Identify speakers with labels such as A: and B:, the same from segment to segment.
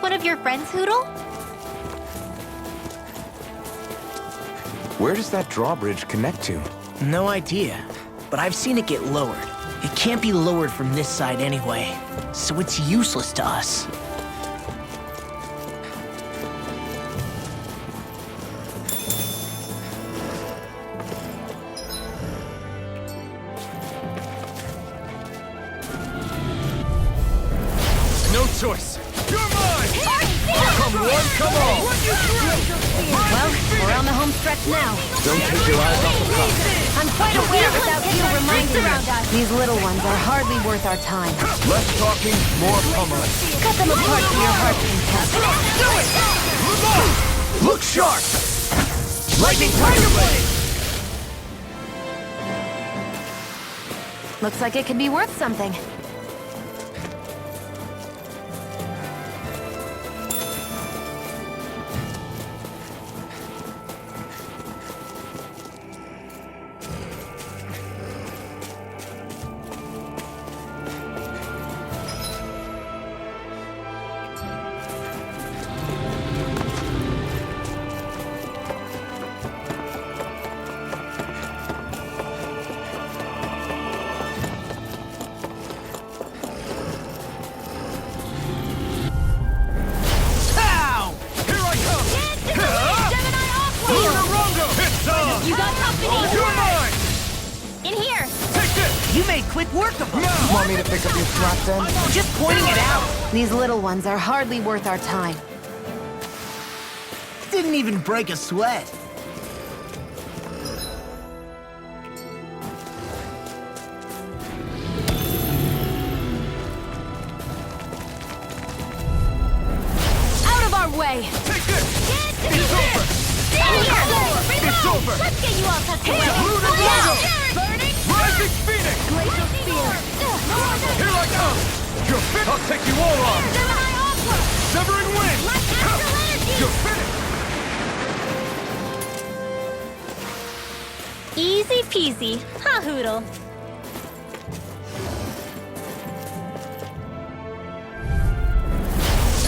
A: one of your friends, Hoodle?
B: Where does that drawbridge connect to?
C: No idea, but I've seen it get lowered. It can't be lowered from this side anyway, so it's useless to us.
D: No choice. You're mine! Come one, come all!
A: Well, we're on the home stretch now.
B: Don't take your eyes off the cup.
A: I'm quite aware without you reminding me. These little ones are hardly worth our time.
D: Less talking, more pummeling.
A: Cut them apart to your heart's content.
D: Do it! Look sharp! Lightning Tiger Blade!
A: Looks like it could be worth something. You got company!
D: You're mine!
A: In here!
D: Take this!
C: You made quick work of them.
B: Want me to pick up your scrap then?
C: Just pointing it out.
A: These little ones are hardly worth our time.
C: Didn't even break a sweat.
A: Out of our way!
D: Take this! It's over! It's over!
A: Let's get you all tucked away!
D: Lunar Rondo!
A: Burning!
D: Rising Phoenix!
A: Glacial Spear!
D: Here I come! You're fit! I'll take you all on!
A: Gemini Aqua!
D: Severing Wind!
A: Like astral energy!
D: You're finished!
A: Easy peasy, huh, Hoodle?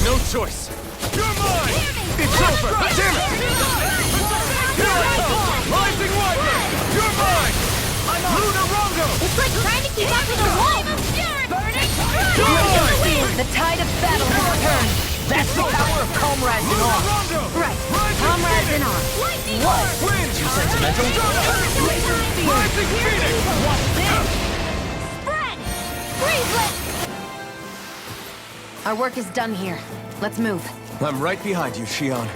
D: No choice! You're mine! It's over! Damn it! Here I come! Rising Wind! You're mine! Lunar Rondo!
A: It's like trying to keep up with a wall! Burning!
D: You're
A: The tide of battle has turned!
C: That's the power of comrades and
D: Lunar
C: all.
D: Rondo!
A: Right,
D: Rising
A: comrades
D: Phoenix!
A: in arms.
C: What?
D: Wind!
C: Too sentimental?
D: Rising Phoenix!
A: Spread! Freeze it! Our work is done here. Let's move.
B: I'm right behind you, Shion.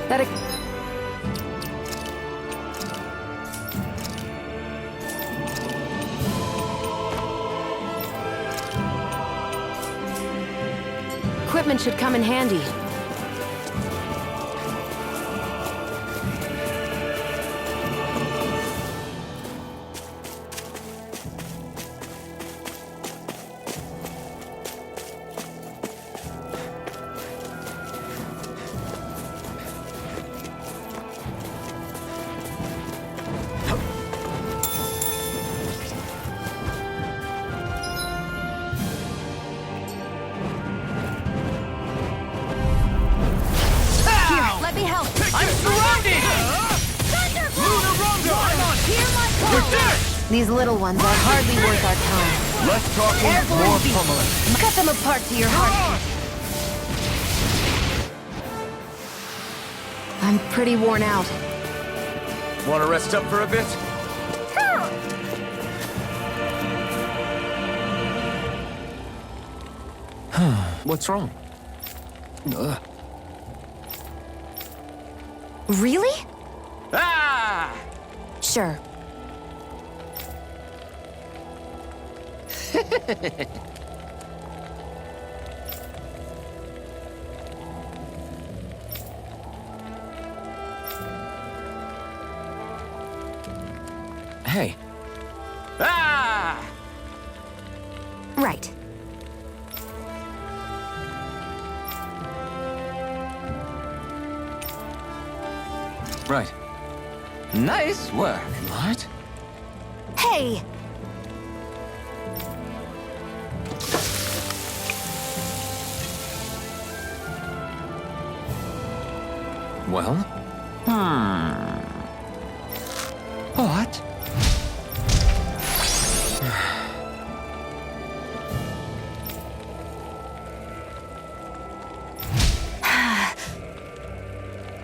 A: That equipment should come in handy. Let me help.
C: I'm surrounded!
D: Lunar Rondo! You're dead!
A: These little ones are hardly worth our time.
D: Less talking,
A: Airborne
D: more
A: beast.
D: pummeling.
A: Cut them apart to your heart. I'm pretty worn out.
D: Want to rest up for a bit?
B: What's wrong?
A: Really?
D: Ah!
A: Sure.
B: Hey,
D: Ah!
A: Right.
B: right. Nice work. What?
A: Hey!
B: Well? What?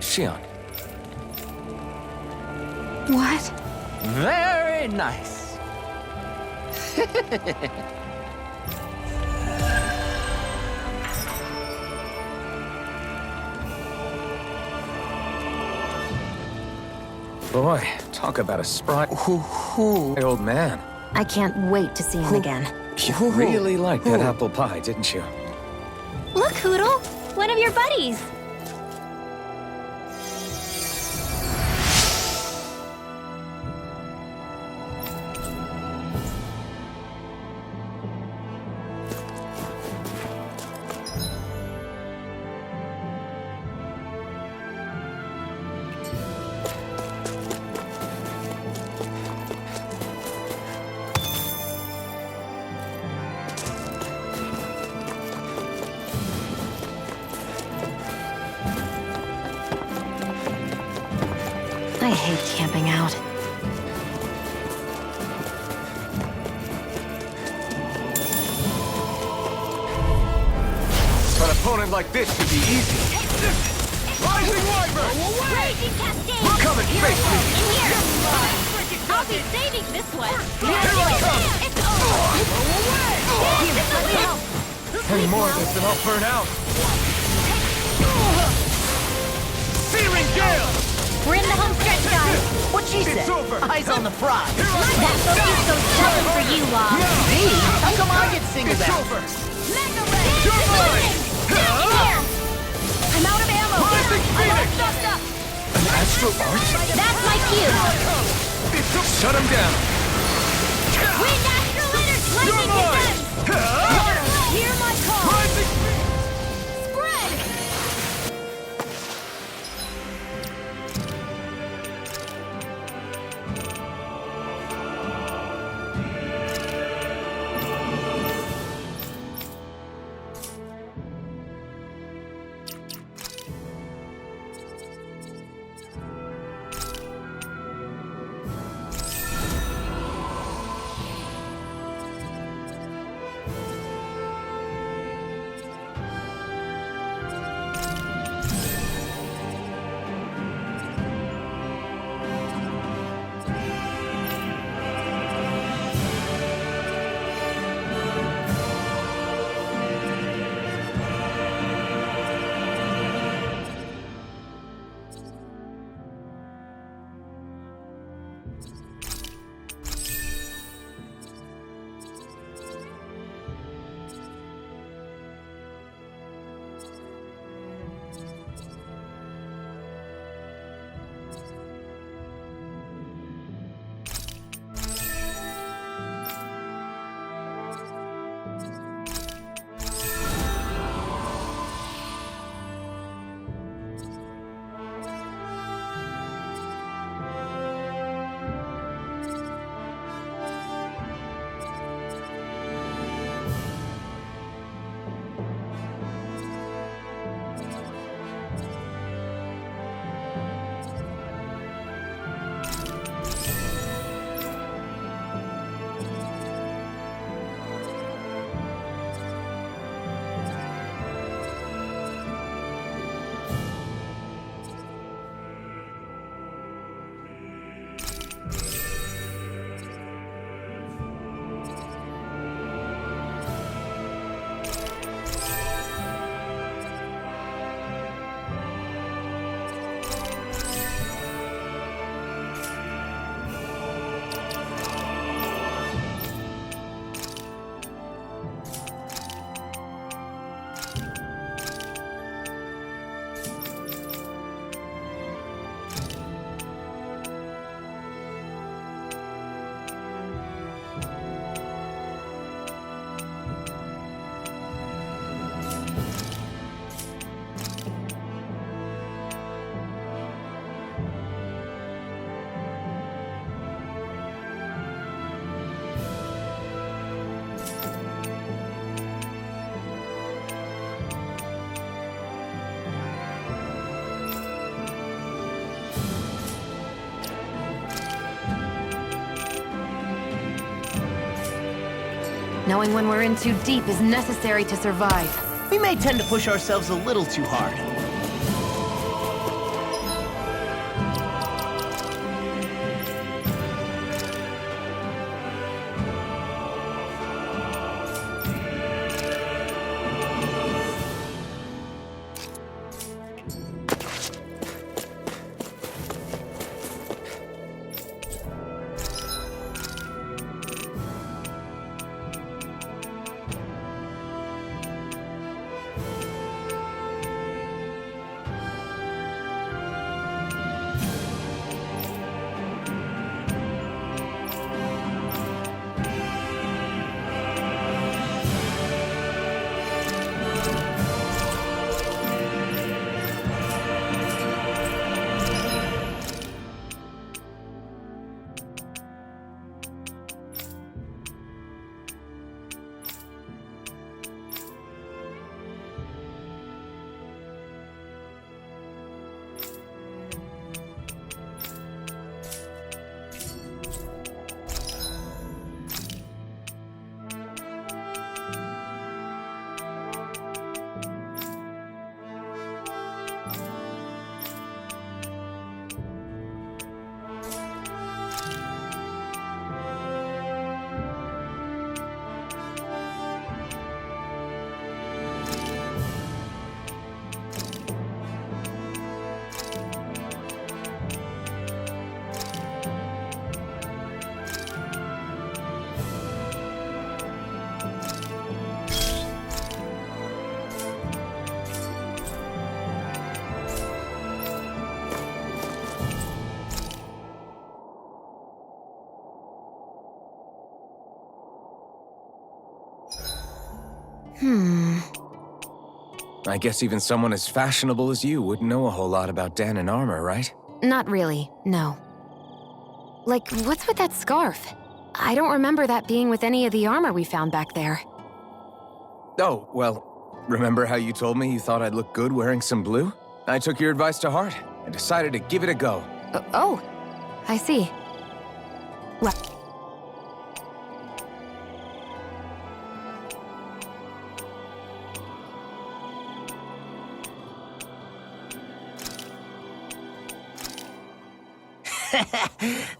B: Shion.
A: What?
B: Very nice. Boy, talk about a spry old man.
A: I can't wait to see him again.
B: You really liked that apple pie, didn't you?
E: Look, Hoodle! One of your buddies!
A: I hate camping out.
B: An opponent like this should be easy.
D: Rising Wyvern!
E: Raging Cascade!
B: Come and face me!
E: In here! I'll be saving this one!
D: Here I come!
E: It's over!
B: Any more of this and I'll burn out.
D: Searing Gale!
E: We're in the home stretch, guys!
C: What she said?
D: It's over!
C: Eyes on the prize.
E: That focus goes nothing for you, Law!
C: Me? How come I get singled
D: It's
C: out?
D: over!
E: Mega Ray!
D: You're mine!
E: Here!
A: I'm out of ammo!
D: Rising Phoenix!
B: An astral arch?
E: That's my cue!
B: Shut him down.
E: Wind Astral Energy!
D: You're
E: Lightning
D: mine!
E: Defense! Hear my call!
D: Rising
E: Spread!
A: Knowing when we're in too deep is necessary to survive.
C: We may tend to push ourselves a little too hard.
B: I guess even someone as fashionable as you wouldn't know a whole lot about Dan and armor, right?
A: Not really, no. Like, what's with that scarf? I don't remember that being with any of the armor we found back there.
B: Oh, well, remember how you told me you thought I'd look good wearing some blue? I took your advice to heart and decided to give it a go.
A: Oh, I see. Well...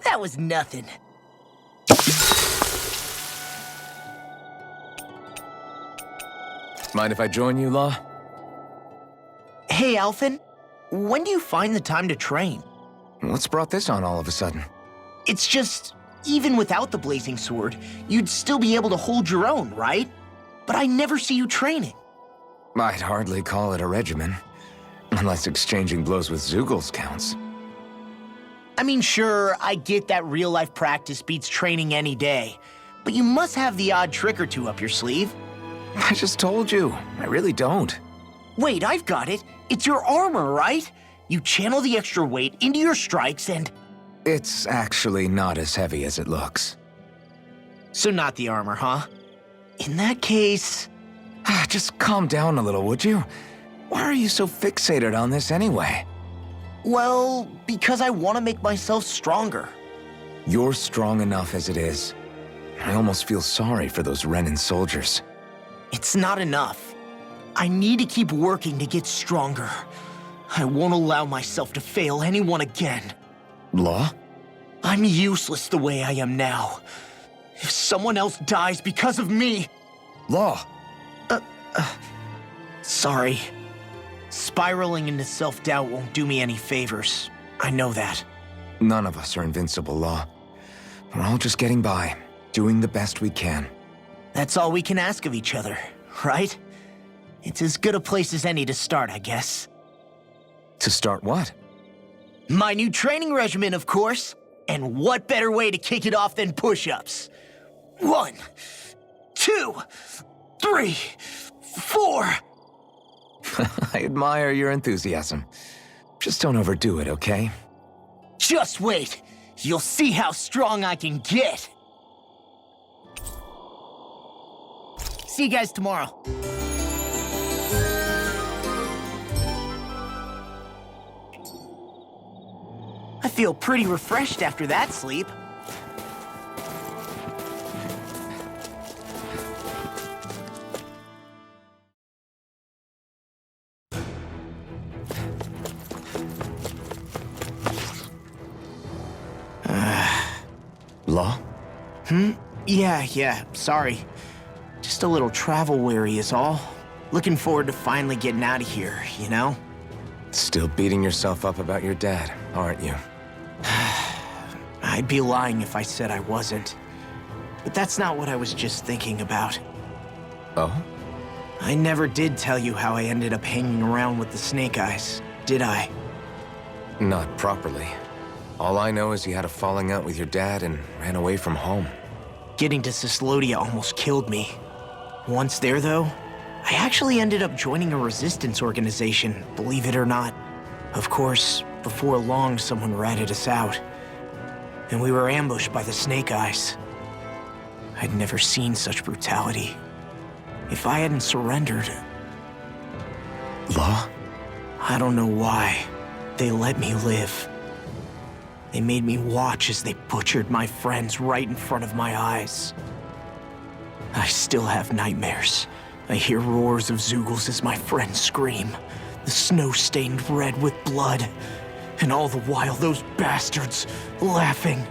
C: That was nothing.
B: Mind if I join you, Law?
C: Hey, Alphen. When do you find the time to train?
B: What's brought this on all of a sudden?
C: It's just, even without the blazing sword, you'd still be able to hold your own, right? But I never see you training.
B: I'd hardly call it a regimen. Unless exchanging blows with Zeugles counts.
C: I mean, sure, I get that real-life practice beats training any day. But you must have the odd trick or two up your sleeve.
B: I just told you, I really don't.
C: Wait, I've got it. It's your armor, right? You channel the extra weight into your strikes and...
B: It's actually not as heavy as it looks.
C: So not the armor, huh? In that case...
B: Just calm down a little, would you? Why are you so fixated on this anyway?
C: Well, because I want to make myself stronger.
B: You're strong enough as it is. I almost feel sorry for those Renan soldiers.
C: It's not enough. I need to keep working to get stronger. I won't allow myself to fail anyone again.
B: Law?
C: I'm useless the way I am now. If someone else dies because of me...
B: Law!
C: Sorry. Spiraling into self-doubt won't do me any favors. I know that.
B: None of us are invincible, Law. We're all just getting by, doing the best we can.
C: That's all we can ask of each other, right? It's as good a place as any to start, I guess.
B: To start what?
C: My new training regimen, of course. And what better way to kick it off than push-ups? 1, 2, 3, 4...
B: I admire your enthusiasm. Just don't overdo it, okay?
C: Just wait. You'll see how strong I can get. See you guys tomorrow. I feel pretty refreshed after that sleep.
B: Law?
C: Yeah, sorry. Just a little travel weary is all. Looking forward to finally getting out of here, you know?
B: Still beating yourself up about your dad, aren't you?
C: I'd be lying if I said I wasn't. But that's not what I was just thinking about.
B: Oh?
C: I never did tell you how I ended up hanging around with the Snake Eyes, did I?
B: Not properly. All I know is you had a falling out with your dad and ran away from home.
C: Getting to Cislodia almost killed me. Once there, though, I actually ended up joining a resistance organization, believe it or not. Of course, before long, someone ratted us out. And we were ambushed by the Snake Eyes. I'd never seen such brutality. If I hadn't surrendered,
B: Law?
C: I don't know why. They let me live. They made me watch as they butchered my friends right in front of my eyes. I still have nightmares. I hear roars of Zeugles as my friends scream, the snow stained red with blood, and all the while those bastards laughing.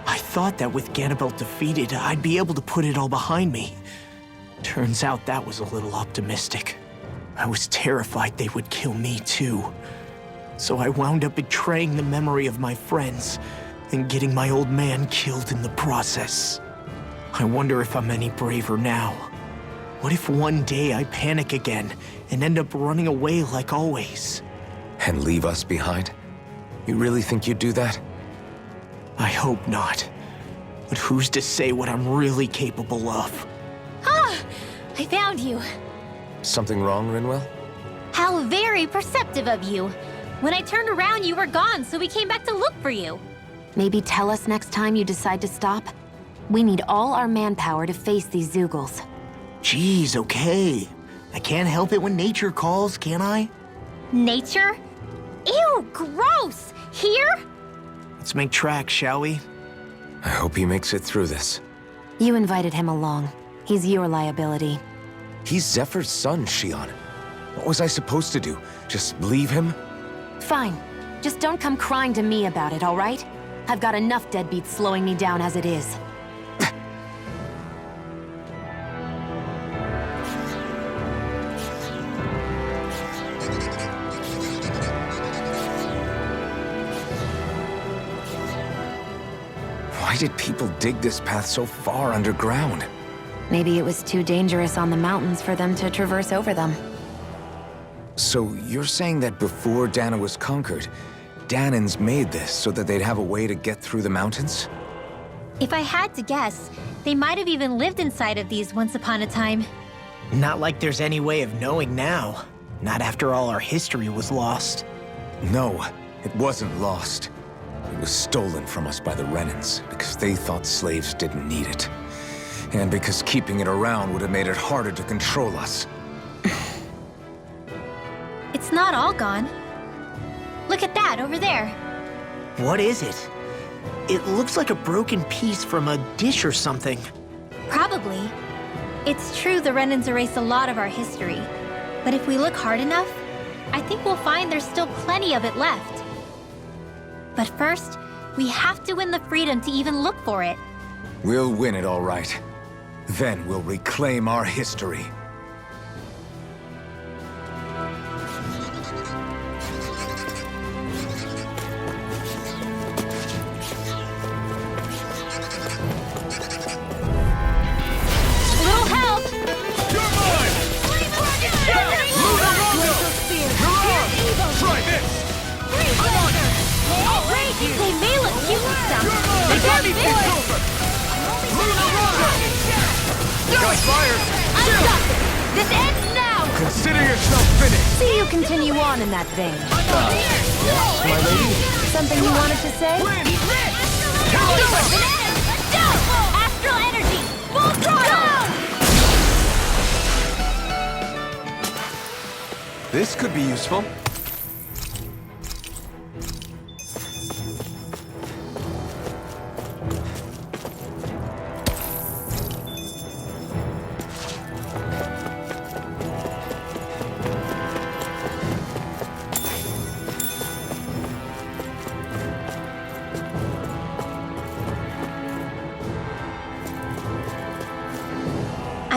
C: I thought that with Ganabelt defeated, I'd be able to put it all behind me. Turns out that was a little optimistic. I was terrified they would kill me too. So I wound up betraying the memory of my friends and getting my old man killed in the process. I wonder if I'm any braver now. What if one day I panic again and end up running away like always?
B: And leave us behind? You really think you'd do that?
C: I hope not. But who's to say what I'm really capable of?
E: Ah! I found you.
B: Something wrong, Rinwell?
E: How very perceptive of you. When I turned around, you were gone, so we came back to look for you.
A: Maybe tell us next time you decide to stop? We need all our manpower to face these Zeugles.
C: Geez, okay. I can't help it when nature calls, can I?
E: Nature? Ew, gross! Here?
C: Let's make tracks, shall we?
B: I hope he makes it through this.
A: You invited him along. He's your liability.
B: He's Zephyr's son, Shion. What was I supposed to do? Just leave him?
A: Fine. Just don't come crying to me about it, all right? I've got enough deadbeats slowing me down as it is.
B: Why did people dig this path so far underground?
A: Maybe it was too dangerous on the mountains for them to traverse over them.
B: So you're saying that before Dana was conquered, Danans made this so that they'd have a way to get through the mountains?
E: If I had to guess, they might have even lived inside of these once upon a time.
C: Not like there's any way of knowing now. Not after all our history was lost.
B: No, it wasn't lost. It was stolen from us by the Renans because they thought slaves didn't need it. And because keeping it around would have made it harder to control us.
E: It's not all gone. Look at that over there.
C: What is it? It looks like a broken piece from a dish or something.
E: Probably. It's true the Renans erased a lot of our history. But if we look hard enough, I think we'll find there's still plenty of it left. But first, we have to win the freedom to even look for it.
B: We'll win it all right. Then we'll reclaim our history.
E: Little help!
D: You're mine! Try this!
E: They may look cute and stuff.
D: You're
E: They
D: mine!
E: can't fit.
D: It's over! Got fired!
E: I'm done. This ends now!
B: Consider yourself finished!
A: See you continue on in that vein.
B: My lady?
A: Something you wanted to say?
E: Go! Astral energy! Full throttle!
B: This could be useful.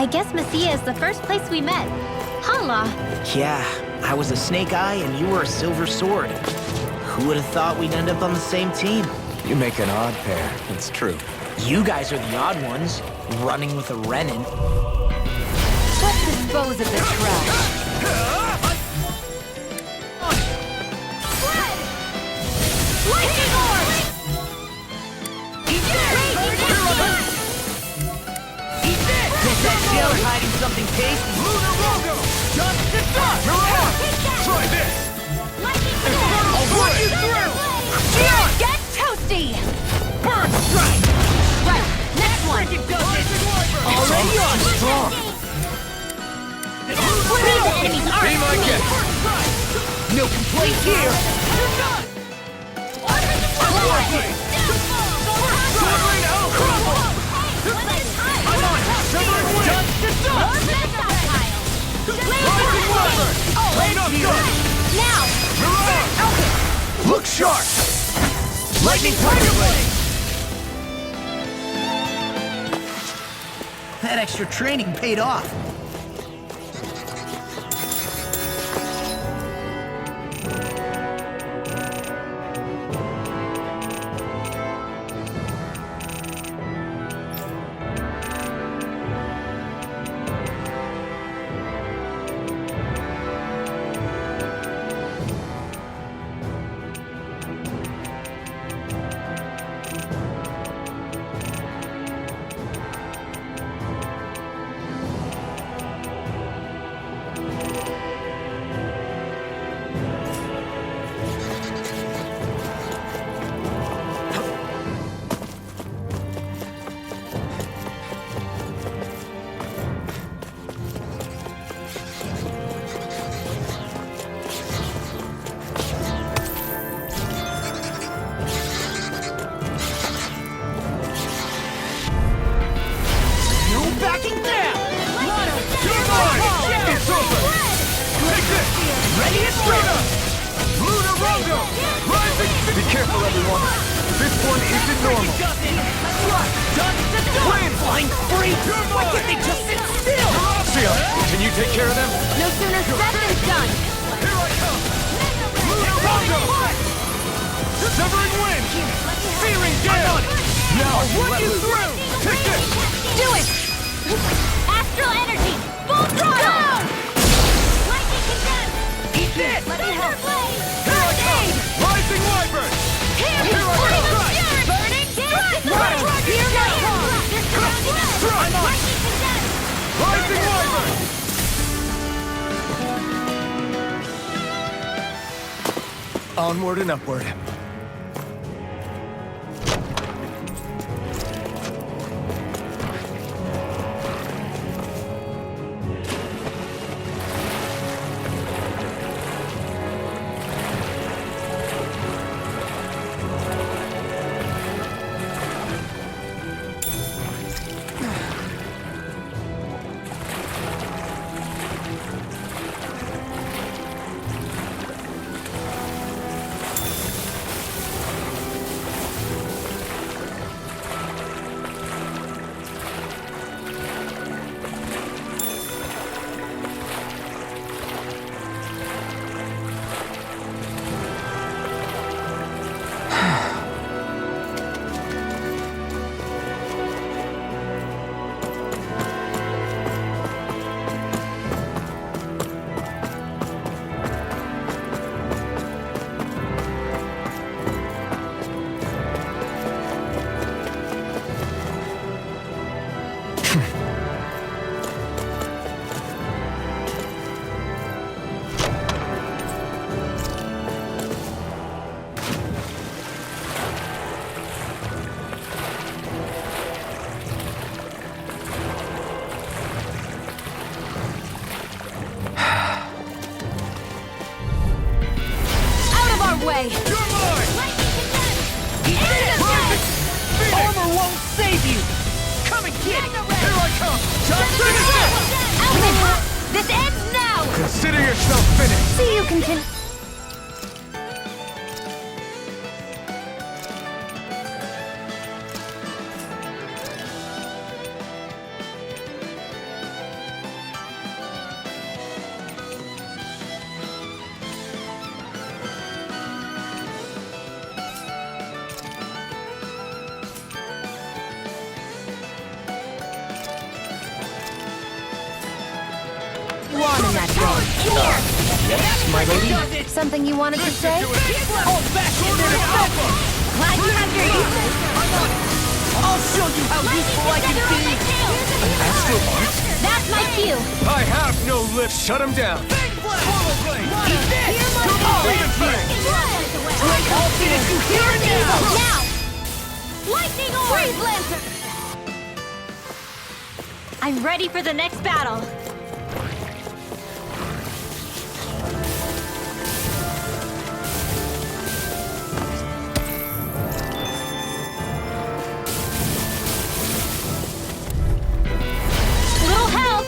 E: I guess Messia is the first place we met. Hala.
C: Yeah, I was a Snake Eye and you were a Silver Sword. Who would have thought we'd end up on the same team?
B: You make an odd pair, it's true.
C: You guys are the odd ones, running with a Renin.
A: Let's dispose of the trash.
D: Lightning orb! Eat this! Eat this!
C: Guess that shell's hiding something tasty.
D: Lunar Rogo! Just to start! Mirage! Try this! I'll run you through!
A: Get toasty!
D: Burst strike!
A: Right, next one.
D: Already on!
B: Strong!
A: Free the enemy's
D: Be
A: arm.
D: my guest!
C: No complaints here.
D: You're done! Severing out! Crumble! I'm on! Severing wind! Just to dust! Rising weapon! Enough done!
A: Now!
D: Mirage! Look sharp! Lightning Tiger Blade!
C: That extra training paid off.
B: Be careful, everyone. This one isn't normal.
C: Flying free! Why can't they just sit still?
B: Sia, can you take care of them?
A: No sooner said than done.
D: Here I come! Lunar Rondo! Severing wind! Searing gale! Now I'll run you through! Take this!
A: Do it! Astral energy! Full throttle!
E: Lightning condemned.
D: Eat this!
E: Thunder blade.
D: Here I come! Rising wyvern!
A: Here
D: Here I
A: Flame
D: come!
A: of Fury! Burning Strike!
D: Dragon
A: Here
D: Gale!
A: now! They're surrounding us!
D: Strike!
E: Lightning condemned.
D: Rising wyvern!
B: Onward and upward.
A: Way.
D: You're mine!
C: Armor won't save you! Come and get it!
D: Here I come! Just finish it!
A: Alvin! This ends now!
B: Consider yourself finished.
A: See you continue. on in that game.
C: Yes, my lady?
A: Something you wanted to say?
D: Old-fashioned interception!
E: Glad you have your uses.
D: I'll show you how useful I can be!
E: That's my cue.
D: I have no lips! Shut him down! Swallow blade! Eat this! Freedom blade! I'll finish you here and now!
E: Now! Lightning orb! Freeze lantern! I'm ready for the next battle. Little help!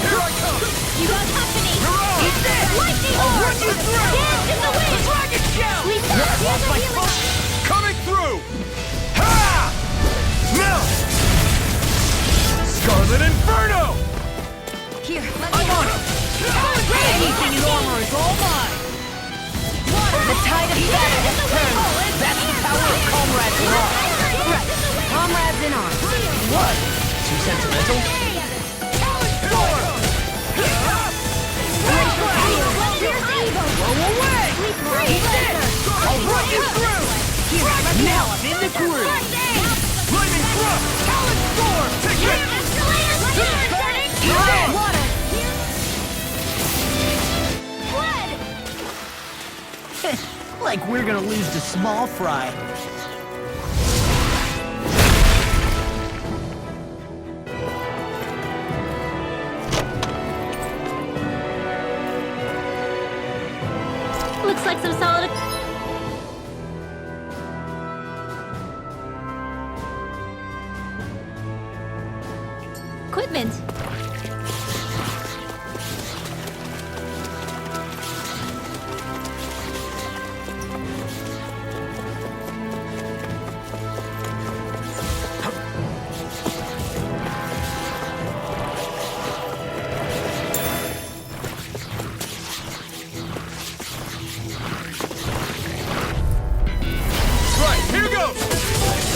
D: Here I come!
E: You got company!
D: Eat this!
E: Lightning
D: I'll
E: orb!
D: run you through!
E: Dance in the wind!
D: Dragon shell!
E: Here's the healing
D: Coming through! Ha! Now! Scarlet Inferno!
E: Here, let
D: I'm on it!
E: Anything in armor
D: is all mine!
E: The tide of battle has turned.
C: That's the power of comrades in arms.
A: Right. Comrades in arms.
C: What? Too sentimental?
D: Blow away!
E: Eat this!
D: I'll run you through!
C: Now I'm in the groove!
D: Lightning thrust! Talon storm! Take it!
C: Like we're gonna lose to small fry.
E: Looks like some solid equipment.
D: Right, here goes!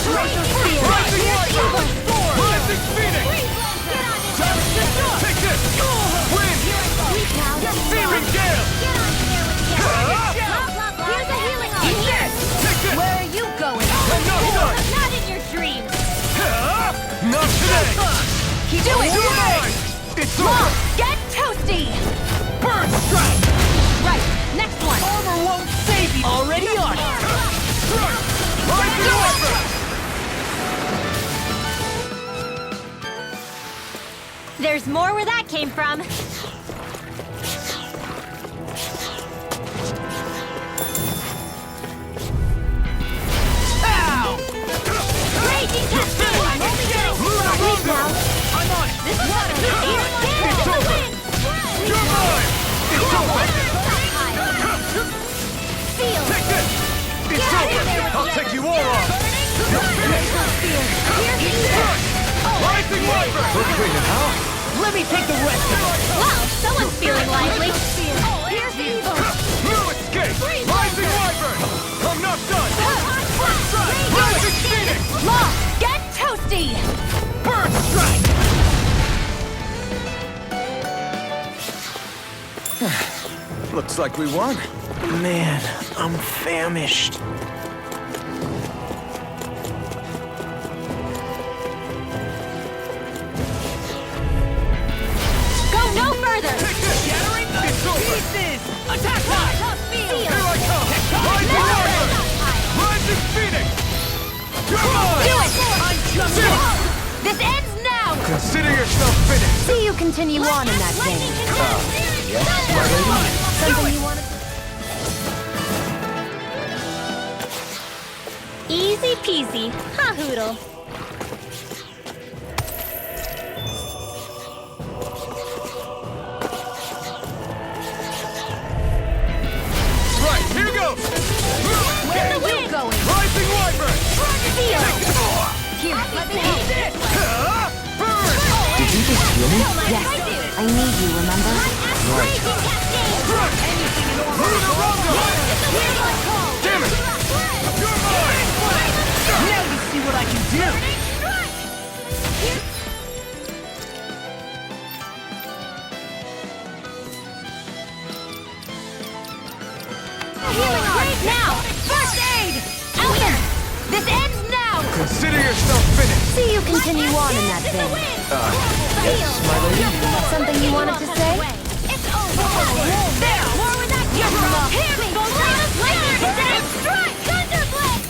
D: Rising Wyvern! Rising Phoenix! Take this! Wind! Searing Gale!
E: Here's a healing orb.
D: Eat this! Take this!
E: Where are you going?
D: I'm not done!
E: Not in your dreams.
D: Not today!
E: Do it!
D: You're mine! It's over!
E: Get toasty!
D: Burn strike!
E: Right, next one.
C: Armor won't save you! Already on it!
D: Rising Wyvern!
E: There's more where that came from.
D: Ow!
E: Raging cascade! I'm only getting
D: Please
E: now.
D: I'm on it!
E: This is water.
D: It's over! You're mine! It's over!
E: Seal.
D: Take this! It's over! I'll take you all on! Rising Wyvern! We're cleaning house!
C: Let me take the rest of it!
E: Wow, someone's feeling lively.
D: Here's evil! No escape! Rising Wyvern! I'm not done! Rising Phoenix!
E: Law, get toasty!
D: Burn strike! Looks like we won.
C: Man, I'm famished.
E: Go no further!
D: Shattering! It's over!
E: Attack high! Seal!
D: Here I come! Rising Wyvern! Rising Phoenix! You're mine!
E: Do it! This ends now!
D: Consider yourself finished!
A: See you continue on in that game. Something you wanted to...
E: Easy peasy. Ha hoodle.
D: Right, here goes!
E: Where are you going?
D: Rising Wyvern!
E: Seal!
A: Here, let me
E: Eat
A: help.
E: this!
D: Burn!
C: Did you just heal me?
A: Yes, I need you, remember?
E: Raging cascade!
D: Luna Rondo! Damn it! You're mine!
C: Now you see what I can
A: Healing art! Now! First aid! Out here! This ends now!
B: Consider yourself finished!
A: See you continue on in that vein.
B: Yes, my lady?
A: Something you wanted to say?
E: It's over. There! More where that came from! Hear me! Lightning attack! Strike! Thunderblade!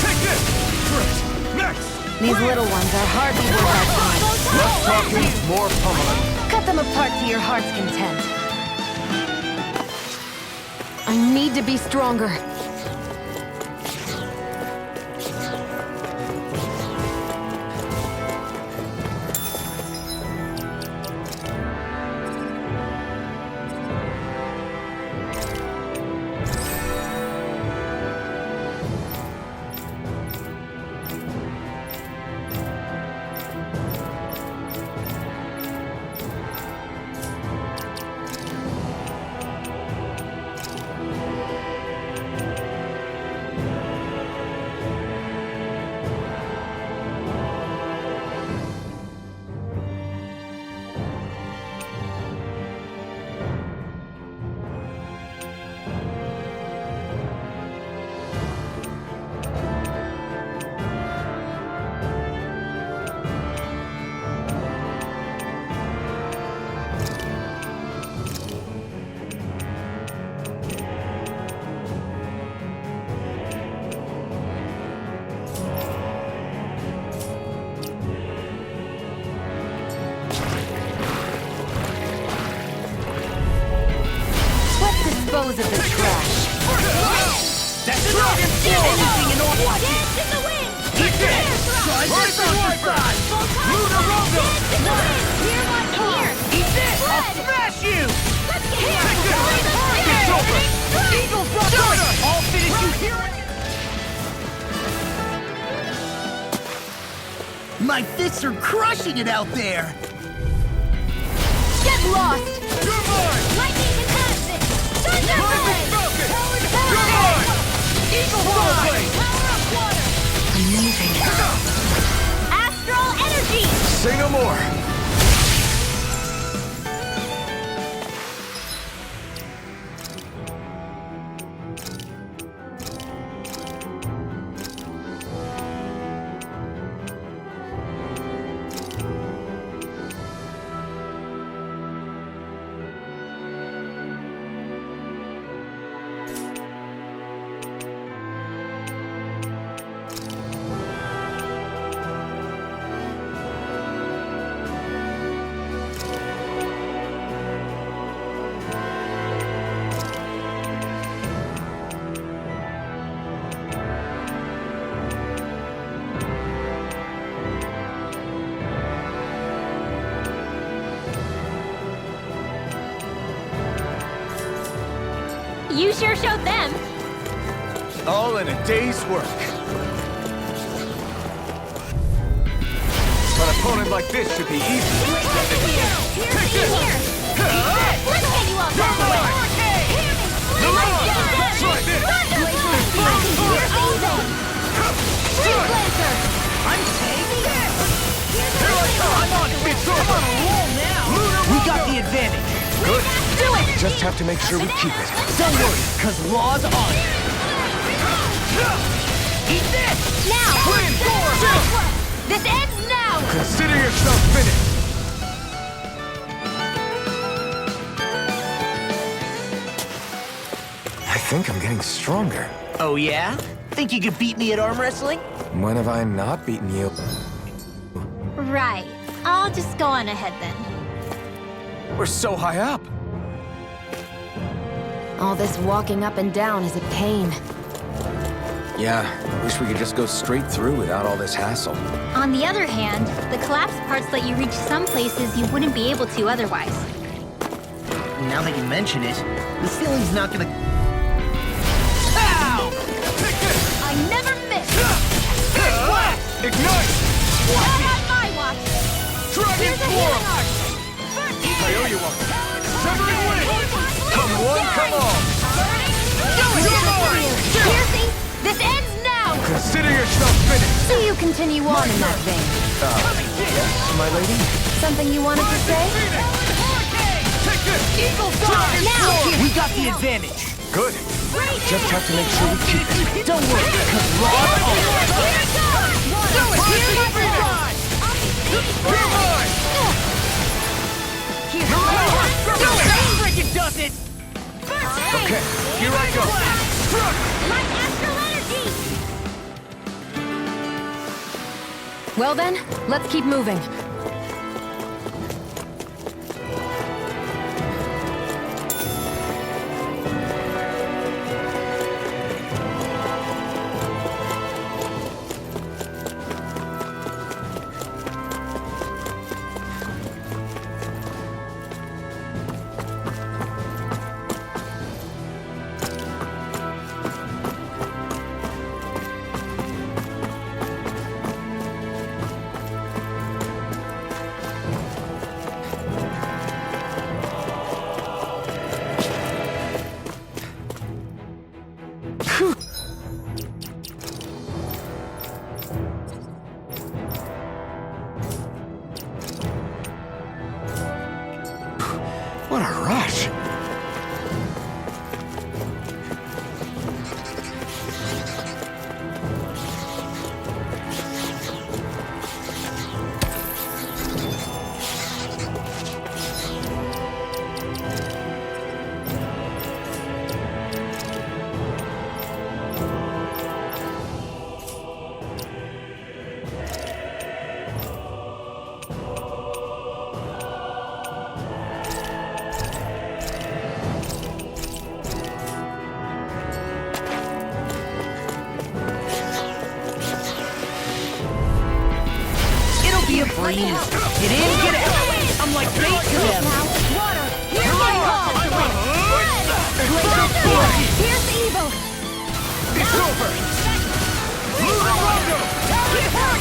D: Take this! Great! Next!
A: These little ones are hardly worth our time.
D: Less talking, more pummeling.
A: Cut them apart to your heart's content. I need to be stronger. Dispose of the trash.
D: That's Dragon Force!
E: Anything in order. Dance in the wind!
D: Take this! Rising Wiper! Lunar Rondo!
E: Dance in the wind! Hear what? Here!
C: Eat this! I'll smash you!
E: Let's get here!
D: Take this! It's over!
C: Eagle Thrust! I'll finish you here! My fists are crushing it out there!
A: Get lost!
D: You're mine!
E: Lightning contest it!
D: Rising
E: Thunderblade!
D: Falcon! You're mine!
C: Eagle
D: Power
C: Fly!
D: Blade!
E: Power of water!
A: Amazing.
E: Astral energy!
B: Say no more!
E: You sure showed them.
B: All in a day's work. An opponent like this should be easy.
D: Take this!
E: Let's get you all
D: You're mine! Try this!
C: I'm taking it!
D: Here I come!
C: I'm on it!
D: It's
C: I'm
D: over!
C: on a roll now! We got the advantage!
B: Good. Just have to make sure we keep it.
C: Don't worry, cause Law's on it! Eat this!
E: Now!
D: Twin Force!
E: This ends now!
B: Consider yourself finished. I think I'm getting stronger.
C: Oh yeah? Think you could beat me at arm wrestling?
B: When have I not beaten you?
E: Right. I'll just go on ahead then.
B: We're so high up.
A: All this walking up and down is a pain.
B: Yeah, wish we could just go straight through without all this hassle.
E: On the other hand, the collapsed parts let you reach some places you wouldn't be able to otherwise.
C: Now that you mention it, the ceiling's not gonna...
D: Ow! Take this!
E: I never miss!
D: Big blast! Ignite!
E: Not on my watch!
D: Dragon
E: Here's a
D: Force!
E: healing art! First
D: I
E: aid!
D: owe you one. Severing Wind! Come one, come all!
E: You're mine! Piercing! This ends now!
B: Consider yourself finished.
A: See you continue on in that vein.
B: Yes, my lady?
A: Something you wanted to say?
D: Take this!
C: Eagle
D: Dragon
C: Now!
D: Force!
C: We got the advantage!
B: Good. Just have to make sure we keep it.
C: Don't worry, because Rod
D: It does it!
B: Okay, here I go.
E: Like astral energy!
A: Well then, let's keep moving.
B: What a rush.
C: be a breeze. Get in, get out. I'm like bait to them.
E: Water, here's my call. Here's the evil.
D: It's over! Luna Rondo!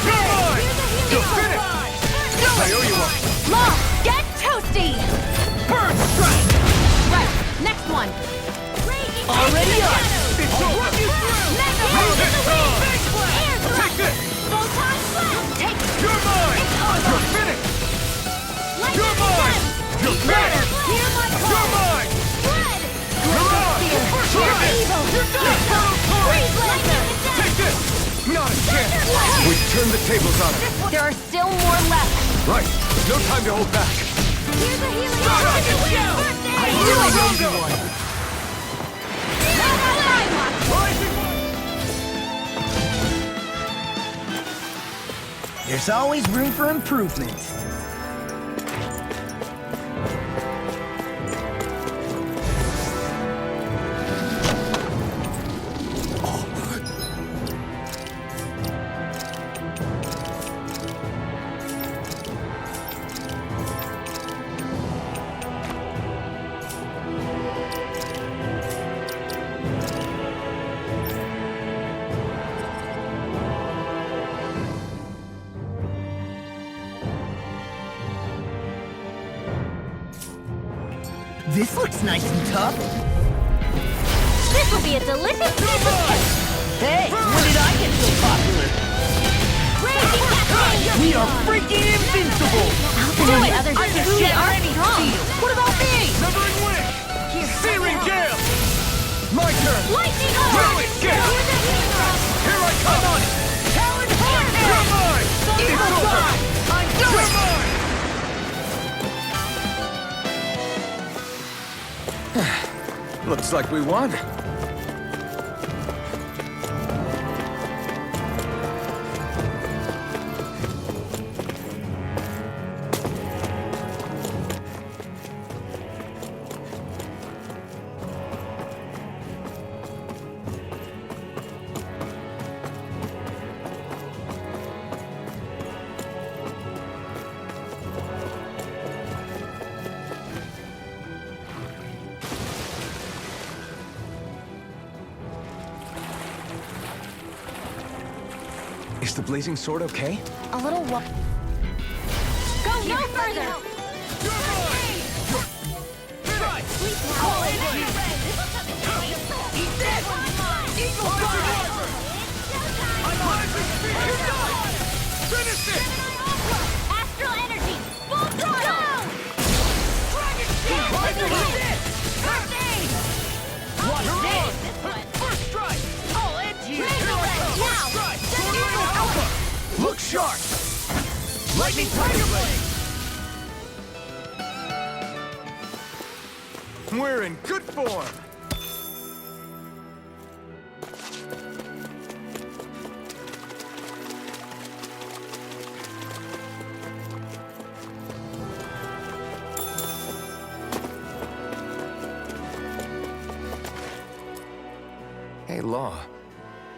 D: Come on! You'll finish! I owe you one!
A: Law, get toasty!
D: Burn strike!
A: Right, next one.
C: Already up.
D: It's over! Take this!
A: Take
D: You're mine! You're finished! You're mine! You're finished!
E: Hear my
D: You're
E: call.
D: mine!
E: Red.
D: You're on!
E: You're evil.
D: You're done!
E: Freeze laser.
D: Take this! Not a chance! We turned the tables on him!
A: There are still more left.
D: Right! No time to hold back!
E: Here's a healing.
D: Start on
E: Birthday.
D: it!
C: I
D: Do
C: really
D: it,
C: know you
D: Rondo!
C: one.
D: Rising!
F: There's always room for improvement. This looks nice and tough.
E: This will be a delicious piece of cake.
C: Hey, when did I get so popular?
E: Raging cascade.
C: We are freaking invincible!
A: Alvin and the others
C: I can
A: truly
C: shatter
A: are
C: any
A: strong.
C: steel! What about me?
D: Severing wind! Searing gale! My turn!
E: Lightning orb.
D: Whirling gale!
E: Here's a healing rod.
D: Here I come! On it!
E: Talon horn.
D: You're mine!
E: Evil
D: It's over!
E: side.
D: You're mine!
B: Looks like we won. Is the blazing sword okay?
A: A little what?
E: Go no further.
D: You're mine! Right!
E: Call energy.
D: Eat this!
E: Eagle fire.
D: I'm rising speed! You're done! Finish it!
E: Astral energy. Full throttle.
D: Dragon Shield!
E: Birthday.
D: Watch this! shark! Lightning Tiger Blade! We're in good form!
B: Hey, Law.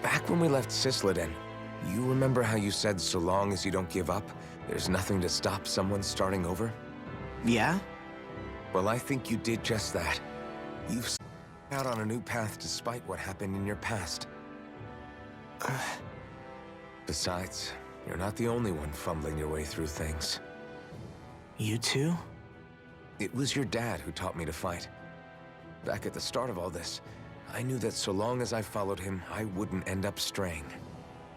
B: Back when we left Cisleden, you remember how you said so long as you don't give up, there's nothing to stop someone starting over?
C: Yeah?
B: Well, I think you did just that. You've set out on a new path despite what happened in your past. Besides, you're not the only one fumbling your way through things.
C: You too?
B: It was your dad who taught me to fight. Back at the start of all this, I knew that so long as I followed him, I wouldn't end up straying.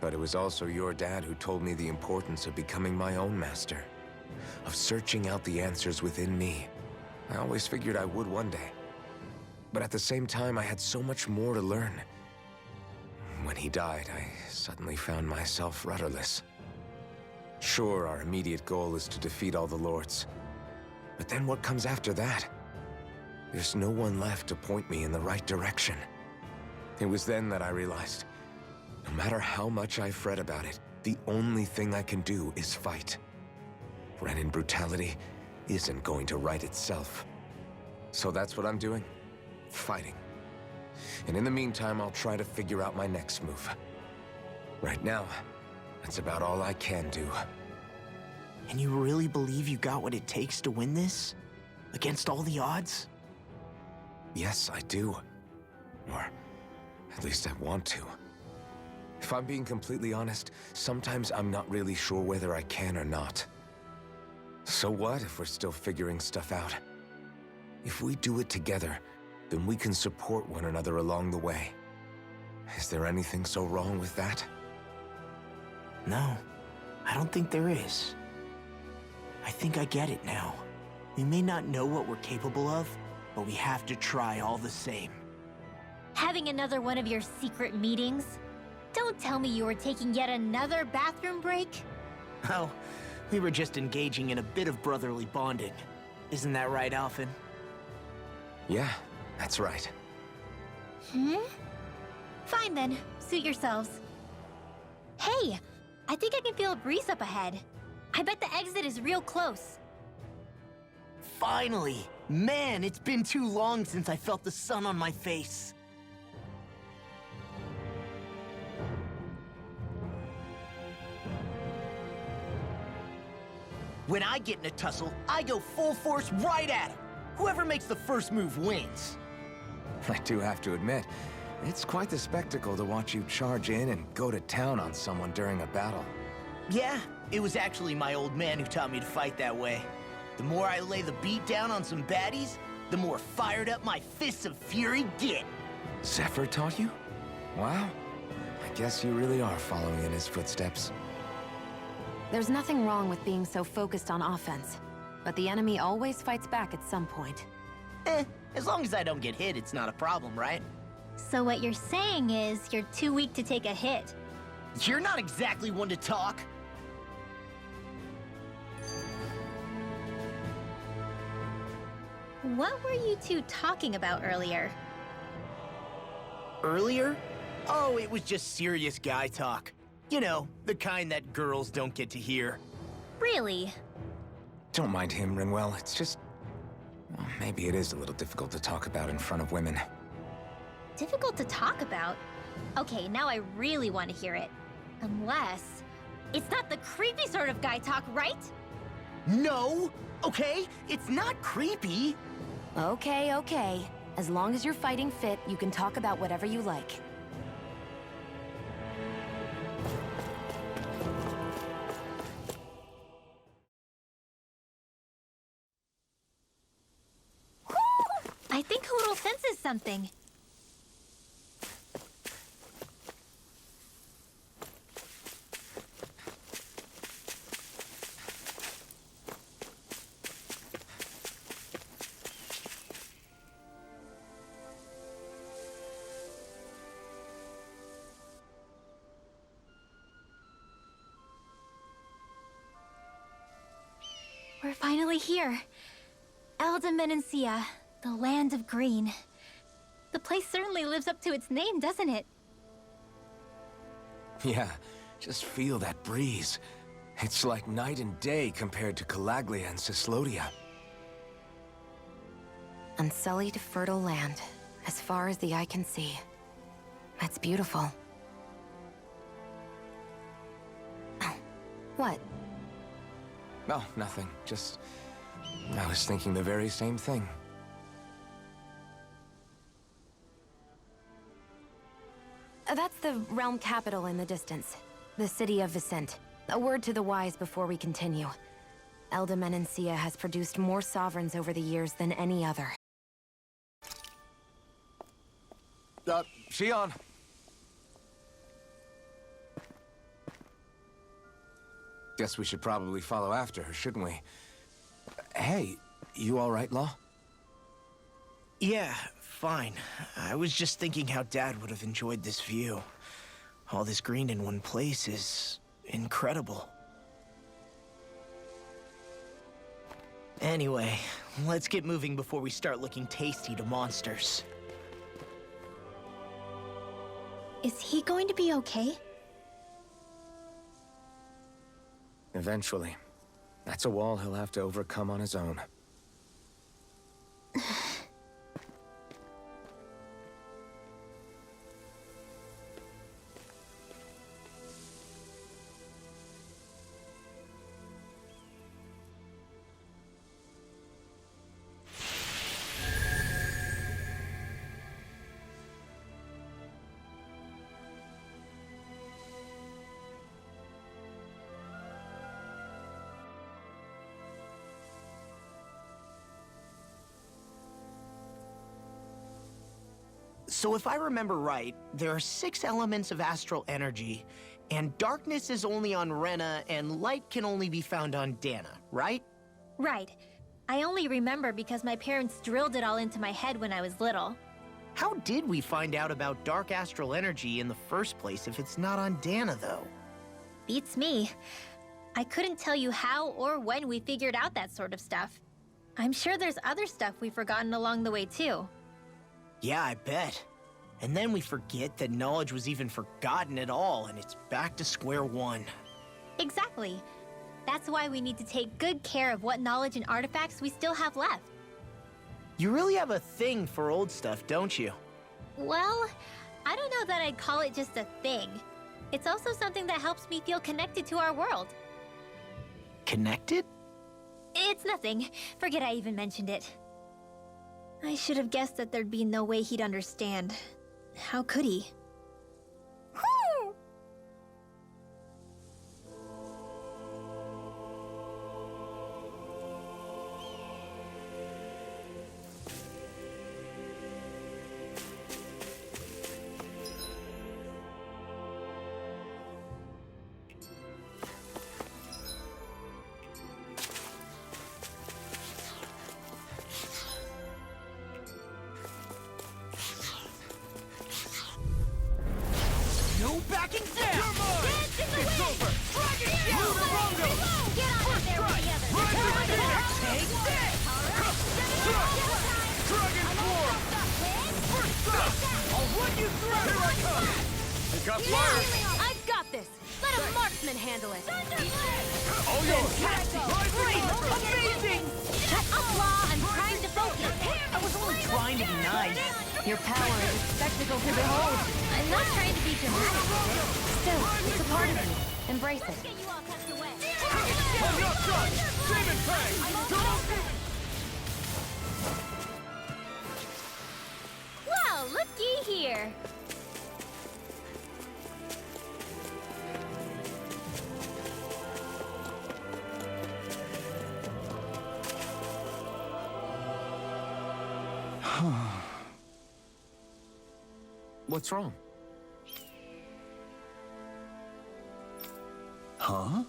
B: But it was also your dad who told me the importance of becoming my own master, of searching out the answers within me. I always figured I would one day. But at the same time, I had so much more to learn. When he died, I suddenly found myself rudderless. Sure, our immediate goal is to defeat all the lords. But then what comes after that? There's no one left to point me in the right direction. It was then that I realized, no matter how much I fret about it, the only thing I can do is fight. Renin brutality isn't going to right itself. So that's what I'm doing. Fighting. And in the meantime, I'll try to figure out my next move. Right now, that's about all I can do.
C: And you really believe you got what it takes to win this? Against all the odds?
B: Yes, I do. Or at least I want to. If I'm being completely honest, sometimes I'm not really sure whether I can or not. So what if we're still figuring stuff out? If we do it together, then we can support one another along the way. Is there anything so wrong with that?
C: No, I don't think there is. I think I get it now. We may not know what we're capable of, but we have to try all the same.
E: Having another one of your secret meetings? Don't tell me you were taking yet another bathroom break?
C: Oh, we were just engaging in a bit of brotherly bonding. Isn't that right, Alphen?
B: Yeah, that's right.
E: Fine then, suit yourselves. Hey, I think I can feel a breeze up ahead. I bet the exit is real close.
C: Finally! Man, it's been too long since I felt the sun on my face.
F: When I get in a tussle, I go full force right at him. Whoever makes the first move wins.
B: I do have to admit, it's quite the spectacle to watch you charge in and go to town on someone during a battle.
F: Yeah, it was actually my old man who taught me to fight that way. The more I lay the beat down on some baddies, the more fired up my fists of fury get.
B: Zephyr taught you? Wow. I guess you really are following in his footsteps.
A: There's nothing wrong with being so focused on offense, but the enemy always fights back at some point.
F: As long as I don't get hit, it's not a problem, right?
E: So what you're saying is you're too weak to take a hit.
F: You're not exactly one to talk.
E: What were you two talking about earlier?
F: Earlier? Oh, it was just serious guy talk. You know, the kind that girls don't get to hear.
E: Really?
B: Don't mind him, Rinwell. It's just... well, maybe it is a little difficult to talk about in front of women.
E: Difficult to talk about? Okay, now I really want to hear it. Unless... it's not the creepy sort of guy talk, right?
F: No! Okay? It's not creepy.
A: Okay, okay. As long as you're fighting fit, you can talk about whatever you like.
E: I think Hoodle senses something. We're finally here. Elda Menancia, the land of green. The place certainly lives up to its name, doesn't it?
B: Yeah, just feel that breeze. It's like night and day compared to Calaglia and Cyslodia.
A: Unsullied, fertile land, as far as the eye can see. That's beautiful. Oh, what?
B: Oh, nothing. Just... I was thinking the very same thing.
A: That's the realm capital in the distance. The city of Vicent. A word to the wise before we continue. Elda Menancia has produced more sovereigns over the years than any other.
B: Shion. Guess we should probably follow after her, shouldn't we? Hey, you all right, Law?
C: Yeah, fine. I was just thinking how Dad would have enjoyed this view. All this green in one place is incredible. Anyway, let's get moving before we start looking tasty to monsters.
E: Is he going to be okay?
B: Eventually. That's a wall he'll have to overcome on his own.
C: So if I remember right, there are 6 elements of astral energy, and darkness is only on Rena, and light can only be found on Dana, right?
E: Right. I only remember because my parents drilled it all into my head when I was little.
C: How did we find out about dark astral energy in the first place if it's not on Dana, though?
E: Beats me. I couldn't tell you how or when we figured out that sort of stuff. I'm sure there's other stuff we've forgotten along the way, too.
C: Yeah, I bet. And then we forget that knowledge was even forgotten at all, and it's back to square one.
E: Exactly. That's why we need to take good care of what knowledge and artifacts we still have left.
C: You really have a thing for old stuff, don't you?
E: Well, I don't know that I'd call it just a thing. It's also something that helps me feel connected to our world.
C: Connected?
E: It's nothing. Forget I even mentioned it. I should have guessed that there'd be no way he'd understand. How could he?
D: No backing down! You're mine! It's over! Lunar Bongo!
E: Get on
D: First
E: there with
D: strike!
E: the others!
D: Rising Phoenix!
E: Take this!
D: Dragon Form! First strike! I'll run you through! Here I come! Pick up fire!
A: I've got this! Let a marksman handle it!
D: Oh, yours!
E: Great! Amazing! Shut up, Law! I'm trying to focus!
C: I was only trying to be nice.
A: Your power is a spectacle to behold.
E: I'm not trying to be dramatic.
A: Still, it's a part of you. Embrace it.
E: Get you all tucked away.
D: Hold up, shot! Demon Fang!
E: Well, looky here.
B: What's wrong?
C: Huh?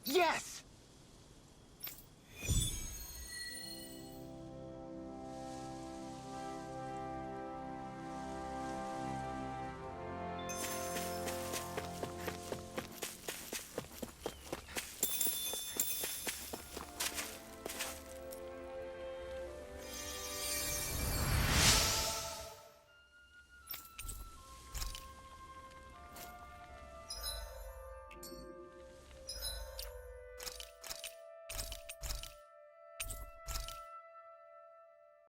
C: Yes!